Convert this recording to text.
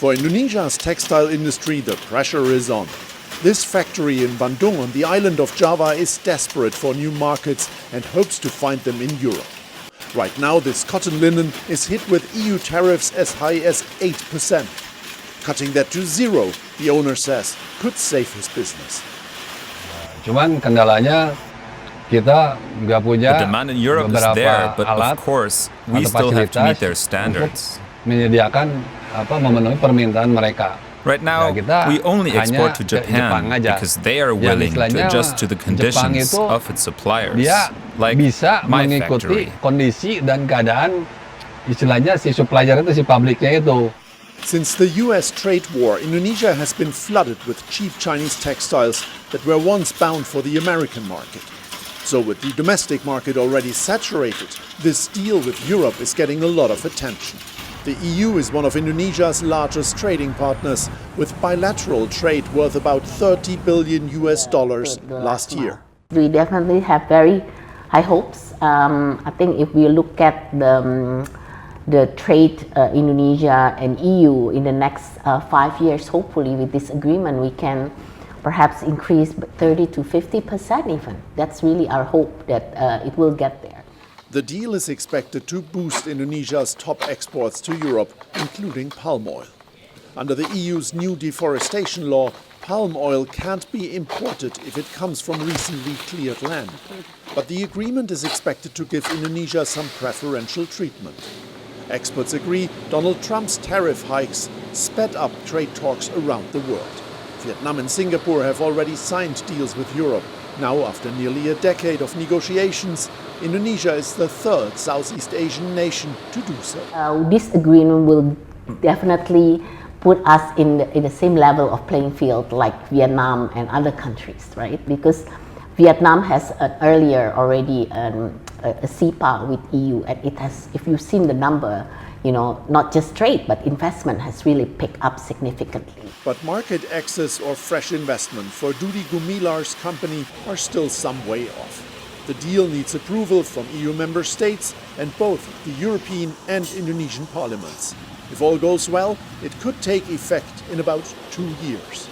For Indonesia's textile industry, the pressure is on. This factory in Bandung on the island of Java is desperate for new markets and hopes to find them in Europe. Right now, this cotton linen is hit with EU tariffs as high as 8%. Cutting that to zero, the owner says, could save his business. Cuman kendalanya kita nggak punya The demand in Europe is there, but of course, we still have to meet their standards. Menyediakan memenuhi permintaan mereka. Right now, we only export to Japan because they are willing to adjust to the conditions of its suppliers, like bisa my mengikuti factory. kondisi dan keadaan istilahnya si supplier itu si pabriknya itu. Since the US trade war, Indonesia has been flooded with cheap Chinese textiles that were once bound for the American market. So with the domestic market already saturated, this deal with Europe is getting a lot of attention. The EU is one of Indonesia's largest trading partners, with bilateral trade worth about $30 billion last year. We definitely have very high hopes. I think if we look at the trade Indonesia and EU in the next 5 years, hopefully with this agreement we can perhaps increase 30 to 50% even. That's really our hope that it will get there. The deal is expected to boost Indonesia's top exports to Europe, including palm oil. Under the EU's new deforestation law, palm oil can't be imported if it comes from recently cleared land. But the agreement is expected to give Indonesia some preferential treatment. Experts agree Donald Trump's tariff hikes sped up trade talks around the world. Vietnam and Singapore have already signed deals with Europe. Now, after nearly a decade of negotiations, Indonesia is the third Southeast Asian nation to do so. This agreement will definitely put us in the same level of playing field like Vietnam and other countries, right? Because Vietnam has earlier already a CEPA with EU, and it has, if you've seen the number, not just trade, but investment has really picked up significantly. But market access or fresh investment for Dudi Gumilar's company are still some way off. The deal needs approval from EU member states and both the European and Indonesian parliaments. If all goes well, it could take effect in about 2 years.